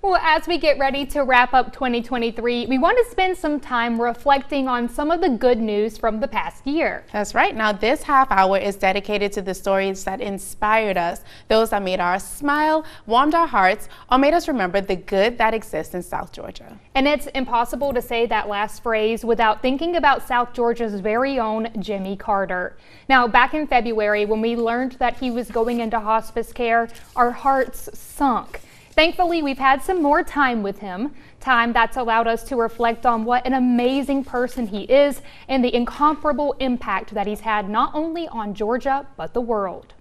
Well, as we get ready to wrap up 2023, we want to spend some time reflecting on some of the good news from the past year. That's right. Now, this half hour is dedicated to the stories that inspired us, those that made us smile, warmed our hearts, or made us remember the good that exists in South Georgia. And it's impossible to say that last phrase without thinking about South Georgia's very own Jimmy Carter. Now, back in February, when we learned that he was going into hospice care, our hearts sunk. Thankfully, we've had some more time with him, time that's allowed us to reflect on what an amazing person he is and the incomparable impact that he's had not only on Georgia, but the world.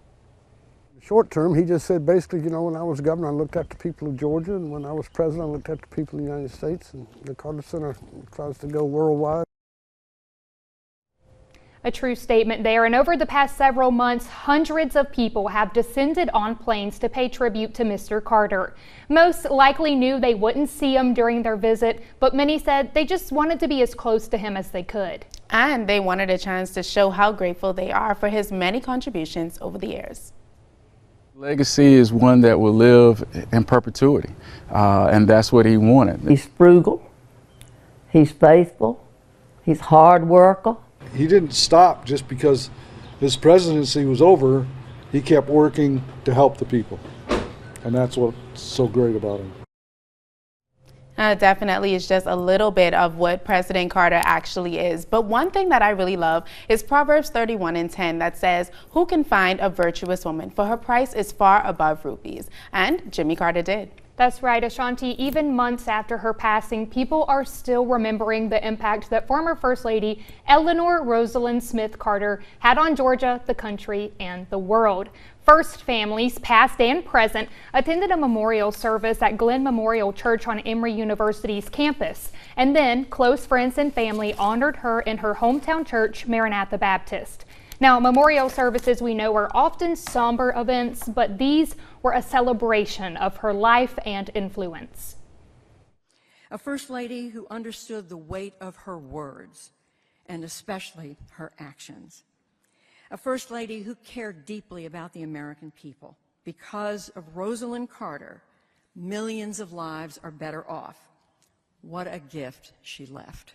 Short term, he just said basically, you know, when I was governor, I looked at the people of Georgia, and when I was president, I looked at the people of the United States, and the Carter Center tries to go worldwide. A true statement there, and over the past several months, hundreds of people have descended on planes to pay tribute to Mr. Carter. Most likely knew they wouldn't see him during their visit, but many said they just wanted to be as close to him as they could. And they wanted a chance to show how grateful they are for his many contributions over the years. Legacy is one that will live in perpetuity, and that's what he wanted. He's frugal, he's faithful, he's hard worker. He didn't stop just because his presidency was over. He kept working to help the people, and that's what's so great about him. Definitely is just a little bit of what President Carter actually is. But one thing that I really love is Proverbs 31:10 that says, "Who can find a virtuous woman? For her price is far above rubies." And Jimmy Carter did. That's right, Ashanti. Even months after her passing, people are still remembering the impact that former First Lady Eleanor Rosalyn Smith Carter had on Georgia, the country, and the world. First families, past and present, attended a memorial service at Glenn Memorial Church on Emory University's campus. And then close friends and family honored her in her hometown church, Maranatha Baptist. Now, memorial services we know are often somber events, but these were a celebration of her life and influence. A First Lady who understood the weight of her words, and especially her actions. A First Lady who cared deeply about the American people. Because of Rosalyn Carter, millions of lives are better off. What a gift she left.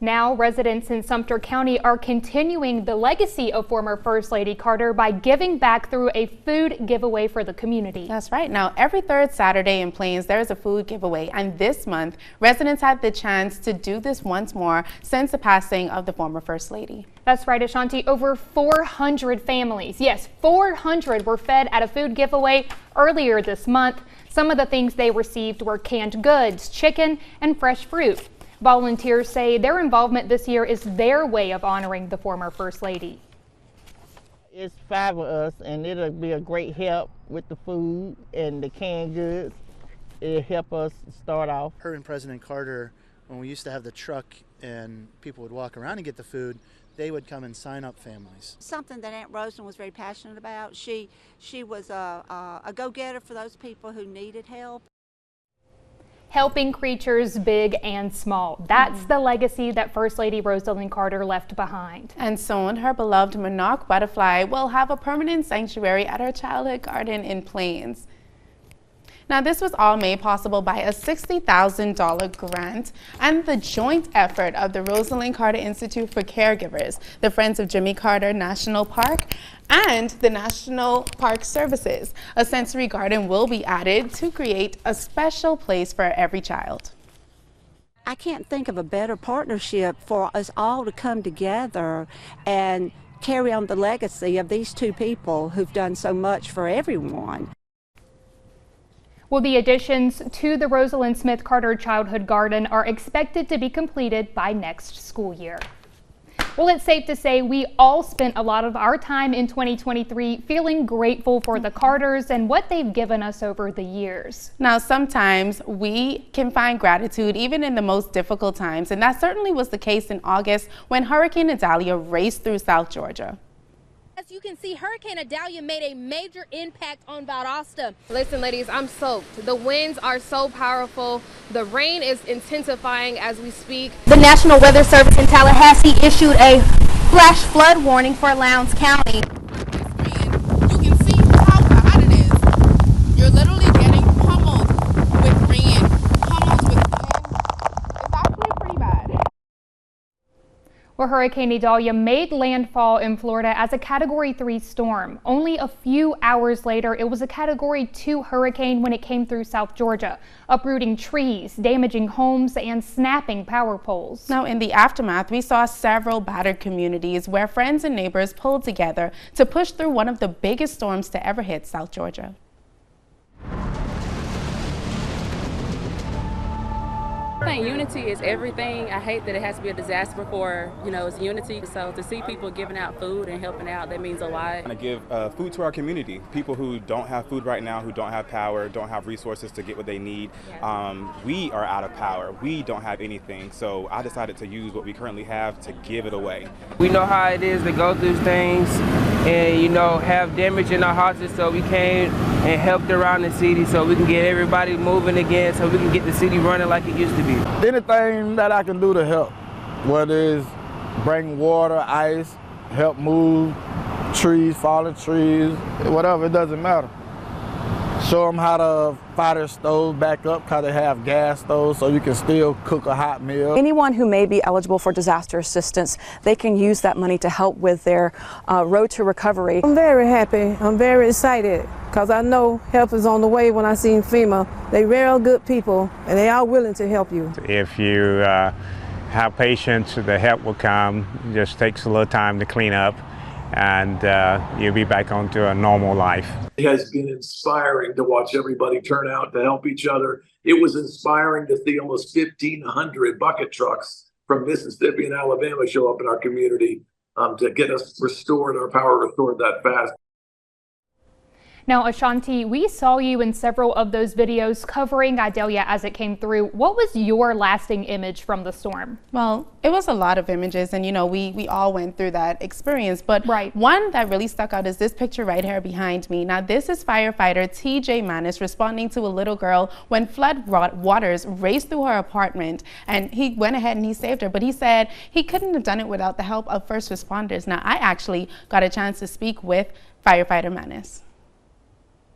Now, residents in Sumter County are continuing the legacy of former First Lady Carter by giving back through a food giveaway for the community. That's right. Now, every third Saturday in Plains, there is a food giveaway. And this month, residents had the chance to do this once more since the passing of the former First Lady. That's right, Ashanti. Over 400 families, yes, 400 were fed at a food giveaway earlier this month. Some of the things they received were canned goods, chicken, and fresh fruit. Volunteers say their involvement this year is their way of honoring the former First Lady. It's 5 of us, and it'll be a great help with the food and the canned goods. It'll help us start off. Her and President Carter, when we used to have the truck and people would walk around and get the food, they would come and sign up families. Something that Aunt Rosalyn was very passionate about. She was a go-getter for those people who needed help. Helping creatures big and small. That's the legacy that First Lady Rosalyn Carter left behind. And soon, her beloved monarch butterfly will have a permanent sanctuary at her childhood garden in Plains. Now, this was all made possible by a $60,000 grant and the joint effort of the Rosalyn Carter Institute for Caregivers, the Friends of Jimmy Carter National Park, and the National Park Services. A sensory garden will be added to create a special place for every child. I can't think of a better partnership for us all to come together and carry on the legacy of these two people who've done so much for everyone. Well, the additions to the Rosalyn Smith Carter Childhood Garden are expected to be completed by next school year. Well, it's safe to say we all spent a lot of our time in 2023 feeling grateful for the Carters and what they've given us over the years. Now, sometimes we can find gratitude even in the most difficult times, and that certainly was the case in August when Hurricane Idalia raced through South Georgia. As you can see, Hurricane Idalia made a major impact on Valdosta. Listen, ladies, I'm soaked. The winds are so powerful. The rain is intensifying as we speak. The National Weather Service in Tallahassee issued a flash flood warning for Lowndes County. You can see how bad it is. You're literally getting pummeled with Well, Hurricane Idalia made landfall in Florida as a Category 3 storm. Only a few hours later, it was a Category 2 hurricane when it came through South Georgia, uprooting trees, damaging homes, and snapping power poles. Now, in the aftermath, we saw several battered communities where friends and neighbors pulled together to push through one of the biggest storms to ever hit South Georgia. I think unity is everything. I hate that it has to be a disaster before, it's unity. So to see people giving out food and helping out, that means a lot. To give food to our community, people who don't have food right now, who don't have power, don't have resources to get what they need. We are out of power. We don't have anything. So I decided to use what we currently have to give it away. We know how it is to go through things and, have damage in our houses, so we came and helped around the city so we can get everybody moving again, so we can get the city running like it used to be. Anything that I can do to help, whether it's bring water, ice, help move trees, fallen trees, whatever, it doesn't matter. Show them how to fire their stoves back up because they have gas stoves so you can still cook a hot meal. Anyone who may be eligible for disaster assistance, they can use that money to help with their road to recovery. I'm very happy. I'm very excited because I know help is on the way. When I seen FEMA, they real good people and they are willing to help you. If you have patience, the help will come. It just takes a little time to clean up, and you'll be back onto a normal life. It has been inspiring to watch everybody turn out to help each other. It was inspiring to see almost 1,500 bucket trucks from Mississippi and Alabama show up in our community to get us restored, our power restored that fast. Now, Ashanti, we saw you in several of those videos covering Idalia as it came through. What was your lasting image from the storm? Well, it was a lot of images, and we all went through that experience. But one that really stuck out is this picture right here behind me. Now, this is firefighter TJ Manis responding to a little girl when flood waters raced through her apartment, and he went ahead and he saved her. But he said he couldn't have done it without the help of first responders. Now, I actually got a chance to speak with firefighter Manis.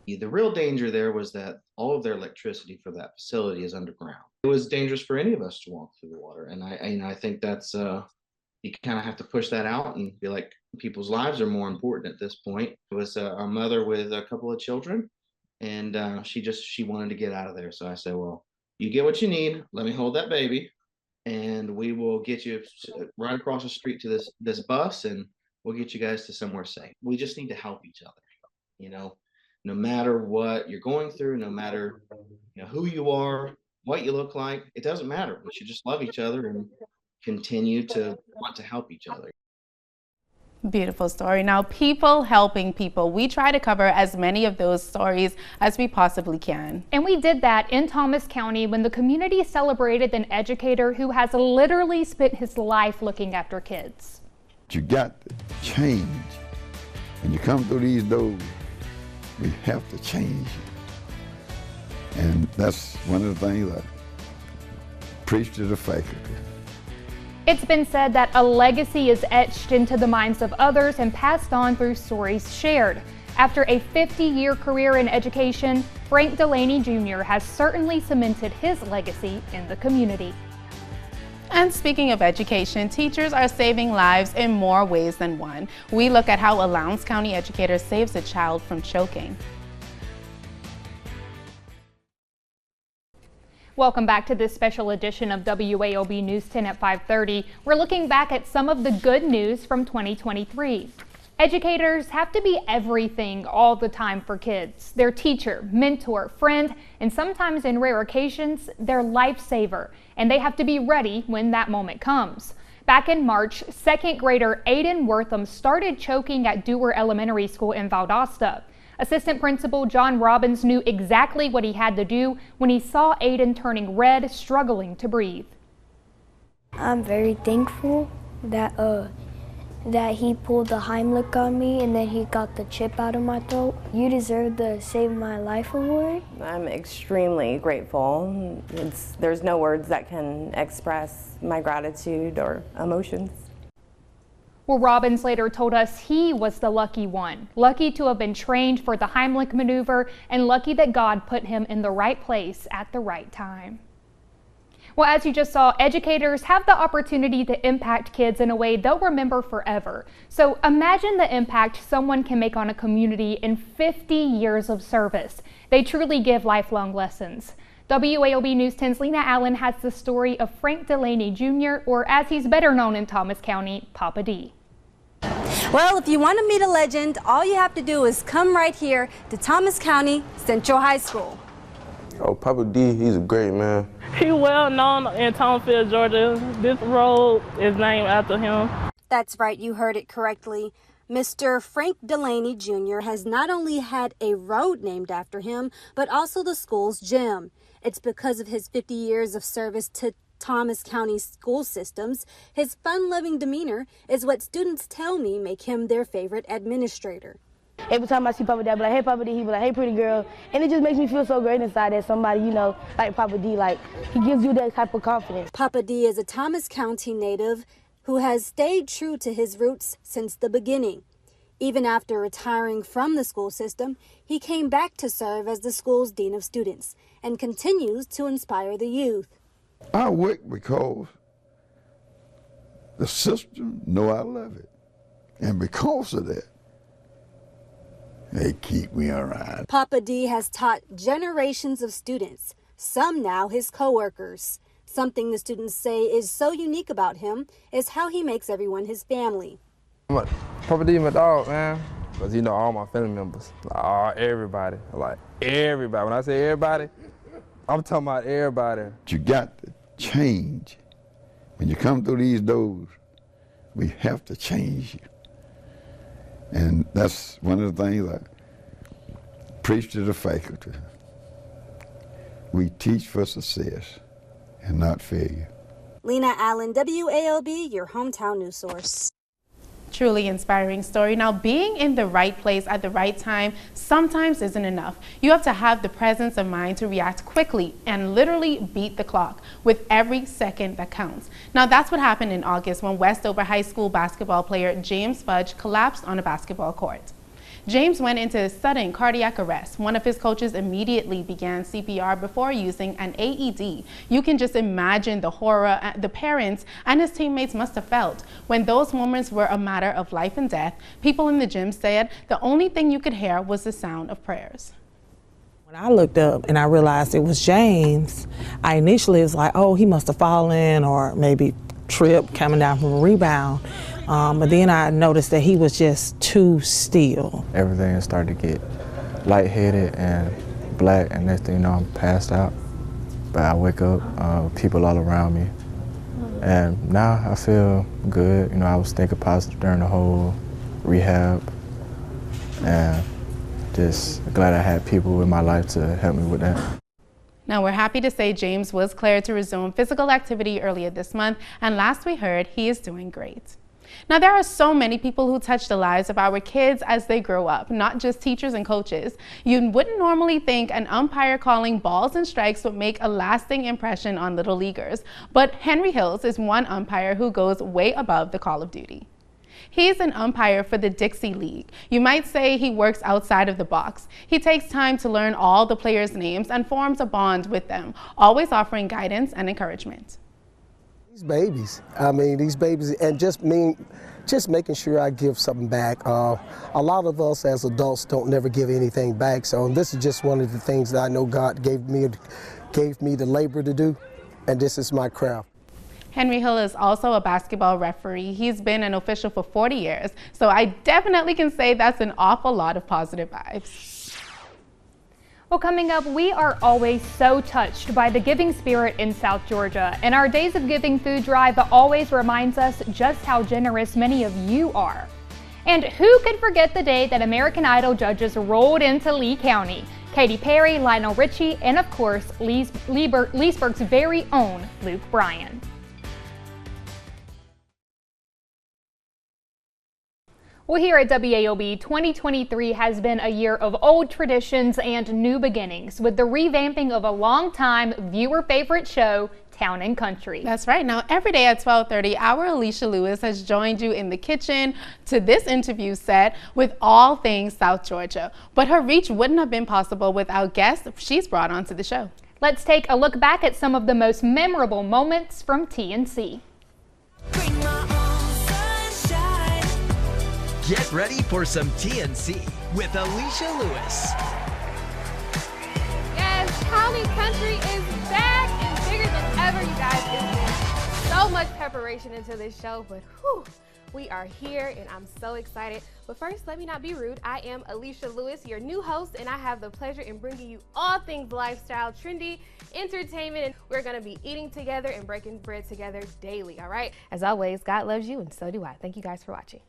The real danger there was that all of their electricity for that facility is underground. It was dangerous for any of us to walk through the water, and I think that's you kind of have to push that out and be like, people's lives are more important at this point. It was a mother with a couple of children, and she wanted to get out of there. So I said, well, you get what you need. Let me hold that baby, and we will get you right across the street to this bus, and we'll get you guys to somewhere safe. We just need to help each other, No matter what you're going through, no matter who you are, what you look like, it doesn't matter. We should just love each other and continue to want to help each other. Beautiful story. Now, people helping people. We try to cover as many of those stories as we possibly can. And we did that in Thomas County when the community celebrated an educator who has literally spent his life looking after kids. You got to change. When you come through these doors, we have to change. And that's one of the things I preach to the faculty. It's been said that a legacy is etched into the minds of others and passed on through stories shared. After a 50-year career in education, Frank Delaney Jr. has certainly cemented his legacy in the community. And speaking of education, teachers are saving lives in more ways than one. We look at how a Lowndes County educator saves a child from choking. Welcome back to this special edition of WALB News 10 at 5:30. We're looking back at some of the good news from 2023. Educators have to be everything all the time for kids. Their teacher, mentor, friend, and sometimes in rare occasions, their lifesaver. And they have to be ready when that moment comes. Back in March, second grader Aiden Wortham started choking at Dewar Elementary School in Valdosta. Assistant Principal John Robbins knew exactly what he had to do when he saw Aiden turning red, struggling to breathe. I'm very thankful that he pulled the Heimlich on me and then he got the chip out of my throat. You deserve the Save My Life award. I'm extremely grateful. There's no words that can express my gratitude or emotions. Well, Robbins later told us he was the lucky one, lucky to have been trained for the Heimlich maneuver and lucky that God put him in the right place at the right time. Well, as you just saw, educators have the opportunity to impact kids in a way they'll remember forever. So imagine the impact someone can make on a community in 50 years of service. They truly give lifelong lessons. WALB News 10's Lena Allen has the story of Frank Delaney Jr., or as he's better known in Thomas County, Papa D. Well, if you want to meet a legend, all you have to do is come right here to Thomas County Central High School. Oh, Papa D, he's a great man. He's well known in Thomasville, Georgia. This road is named after him. That's right, you heard it correctly. Mr. Frank Delaney Jr. has not only had a road named after him, but also the school's gym. It's because of his 50 years of service to Thomas County school systems. His fun-loving demeanor is what students tell me make him their favorite administrator. Every time I see Papa D, I be like, hey, Papa D, he be like, hey, pretty girl. And it just makes me feel so great inside that somebody, you know, like Papa D, like, he gives you that type of confidence. Papa D is a Thomas County native who has stayed true to his roots since the beginning. Even after retiring from the school system, he came back to serve as the school's Dean of Students and continues to inspire the youth. I work because the system know I love it. And because of that, they keep me around. Papa D has taught generations of students, some now his co-workers. Something the students say is so unique about him is how he makes everyone his family. Papa D, my dog, man. Because you know all my family members, everybody, like everybody. When I say everybody, I'm talking about everybody. You got to change. When you come through these doors, we have to change you. And that's one of the things I preach to the faculty. We teach for success and not failure. Lena Allen, WALB, your hometown news source. Truly inspiring story. Now, being in the right place at the right time sometimes isn't enough. You have to have the presence of mind to react quickly and literally beat the clock with every second that counts. Now, that's what happened in August when Westover High School basketball player James Fudge collapsed on a basketball court. James went into sudden cardiac arrest. One of his coaches immediately began CPR before using an AED. You can just imagine the horror the parents and his teammates must have felt. When those moments were a matter of life and death, people in the gym said the only thing you could hear was the sound of prayers. When I looked up and I realized it was James, I initially was like, oh, he must have fallen or maybe tripped coming down from a rebound. But then I noticed that he was just too still. Everything started to get lightheaded and black, and next thing you know, I'm passed out. But I wake up, people all around me. And now I feel good. You know, I was thinking positive during the whole rehab. And just glad I had people in my life to help me with that. Now, we're happy to say James was cleared to resume physical activity earlier this month, and last we heard, he is doing great. Now, there are so many people who touch the lives of our kids as they grow up, not just teachers and coaches. You wouldn't normally think an umpire calling balls and strikes would make a lasting impression on little leaguers, but Henry Hills is one umpire who goes way above the call of duty. He's an umpire for the Dixie League. You might say he works outside of the box. He takes time to learn all the players' names and forms a bond with them, always offering guidance and encouragement. These babies, and just making sure I give something back. A lot of us as adults don't never give anything back, so this is just one of the things that I know God gave me the labor to do, and this is my craft. Henry Hill is also a basketball referee. He's been an official for 40 years, so I definitely can say that's an awful lot of positive vibes. Well, coming up, we are always so touched by the giving spirit in South Georgia, and our Days of Giving food drive always reminds us just how generous many of you are. And who could forget the day that American Idol judges rolled into Lee County? Katy Perry, Lionel Richie, and of course, Leesburg's very own Luke Bryan. Well, here at WALB, 2023 has been a year of old traditions and new beginnings with the revamping of a longtime viewer favorite show, Town and Country. That's right. Now, every day at 12:30, our Alicia Lewis has joined you in the kitchen to this interview set with all things South Georgia. But her reach wouldn't have been possible without guests she's brought onto the show. Let's take a look back at some of the most memorable moments from TNC. Get ready for some TNC with Alicia Lewis. Yes, County Country is back and bigger than ever, you guys. It's been so much preparation into this show, but whew, we are here and I'm so excited. But first, let me not be rude. I am Alicia Lewis, your new host, and I have the pleasure in bringing you all things lifestyle, trendy, entertainment, and we're gonna be eating together and breaking bread together daily, all right? As always, God loves you and so do I. Thank you guys for watching.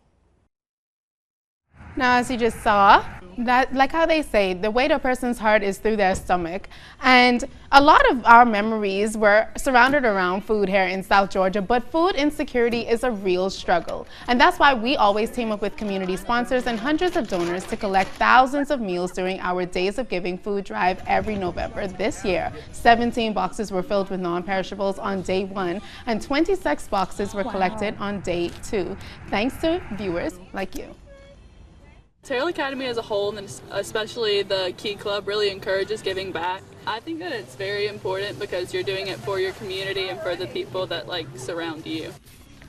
Now, as you just saw, that, like how they say, the way to a person's heart is through their stomach. And a lot of our memories were surrounded around food here in South Georgia, but food insecurity is a real struggle. And that's why we always team up with community sponsors and hundreds of donors to collect thousands of meals during our Days of Giving food drive every November. This year, 17 boxes were filled with non-perishables on day 1, and 26 boxes were collected on day 2, thanks to viewers like you. Terrell Academy as a whole, and especially the Key Club, really encourages giving back. I think that it's very important because you're doing it for your community and for the people that surround you.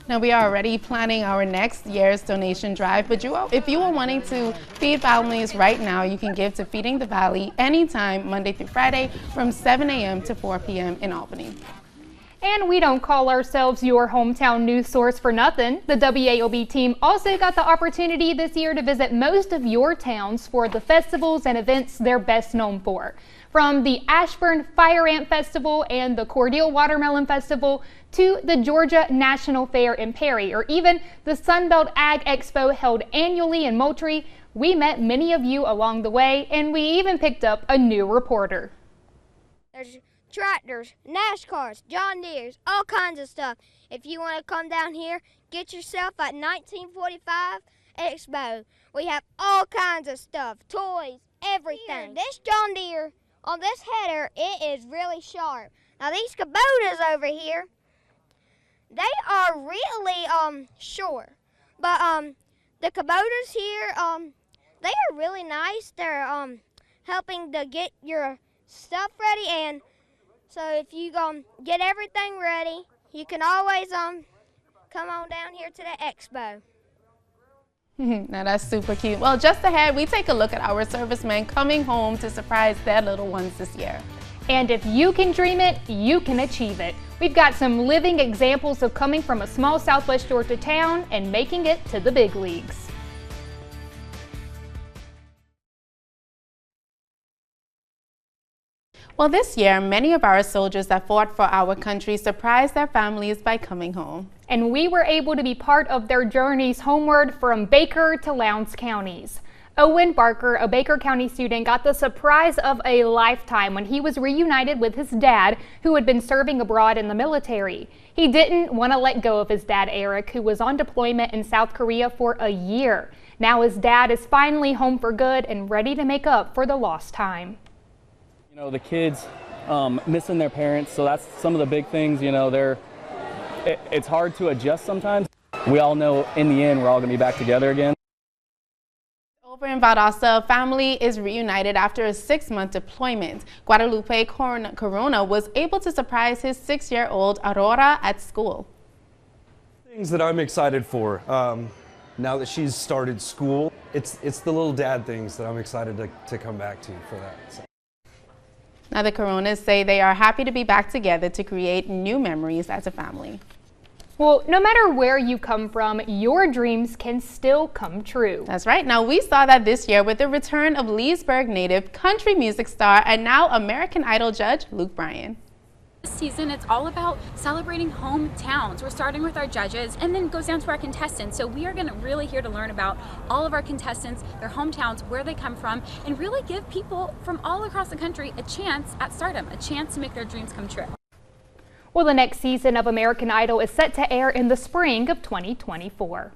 Now, we are already planning our next year's donation drive, but if you are wanting to feed families right now, you can give to Feeding the Valley anytime, Monday through Friday, from 7 a.m. to 4 p.m. in Albany. And we don't call ourselves your hometown news source for nothing. The WALB team also got the opportunity this year to visit most of your towns for the festivals and events they're best known for. From the Ashburn Fire Ant Festival and the Cordial Watermelon Festival to the Georgia National Fair in Perry, or even the Sunbelt Ag Expo held annually in Moultrie, we met many of you along the way, and we even picked up a new reporter. There's tractors, NASCARs, John Deere's, all kinds of stuff. If you want to come down here, get yourself at 1945 Expo. We have all kinds of stuff, toys, everything. Here, this John Deere, on this header, it is really sharp. Now these Kubotas over here, they are really short. But the Kubotas here, they are really nice. They're helping to get your stuff ready, and so if you get everything ready, you can always come on down here to the expo. Now that's super cute. Well, just ahead, we take a look at our servicemen coming home to surprise their little ones this year. And if you can dream it, you can achieve it. We've got some living examples of coming from a small Southwest Georgia town and making it to the big leagues. Well, this year, many of our soldiers that fought for our country surprised their families by coming home. And we were able to be part of their journeys homeward from Baker to Lowndes counties. Owen Barker, a Baker County student, got the surprise of a lifetime when he was reunited with his dad, who had been serving abroad in the military. He didn't want to let go of his dad, Eric, who was on deployment in South Korea for a year. Now his dad is finally home for good and ready to make up for the lost time. You know, the kids missing their parents, so that's some of the big things. You know, it's hard to adjust sometimes. We all know in the end we're all going to be back together again. Over in Valdosta, a family is reunited after a 6-month deployment. Guadalupe Corona was able to surprise his 6-year-old Aurora at school. Things that I'm excited for now that she's started school, it's the little dad things that I'm excited to come back to for that. So. Now the Coronas say they are happy to be back together to create new memories as a family. Well, no matter where you come from, your dreams can still come true. That's right. Now, we saw that this year with the return of Leesburg native country music star and now American Idol judge Luke Bryan. This season, it's all about celebrating hometowns. We're starting with our judges and then it goes down to our contestants. So we are really here to learn about all of our contestants, their hometowns, where they come from, and really give people from all across the country a chance at stardom, a chance to make their dreams come true. Well, the next season of American Idol is set to air in the spring of 2024.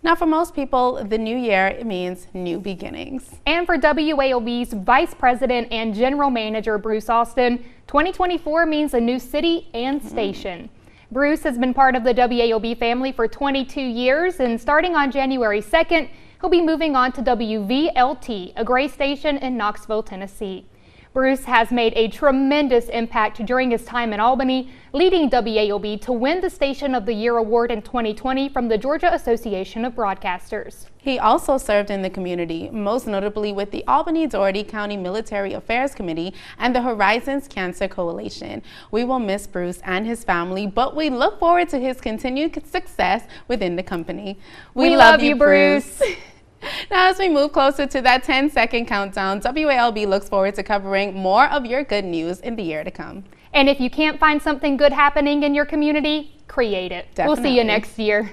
Now, for most people, the new year means new beginnings. And for WALB's Vice President and General Manager Bruce Austin, 2024 means a new city and station. Bruce has been part of the WALB family for 22 years, and starting on January 2nd, he'll be moving on to WVLT, a gray station in Knoxville, Tennessee. Bruce has made a tremendous impact during his time in Albany, leading WALB to win the Station of the Year award in 2020 from the Georgia Association of Broadcasters. He also served in the community, most notably with the Albany-Doherty County Military Affairs Committee and the Horizons Cancer Coalition. We will miss Bruce and his family, but we look forward to his continued success within the company. We love you, Bruce. Now, as we move closer to that 10-second countdown, WALB looks forward to covering more of your good news in the year to come. And if you can't find something good happening in your community, create it. Definitely. We'll see you next year.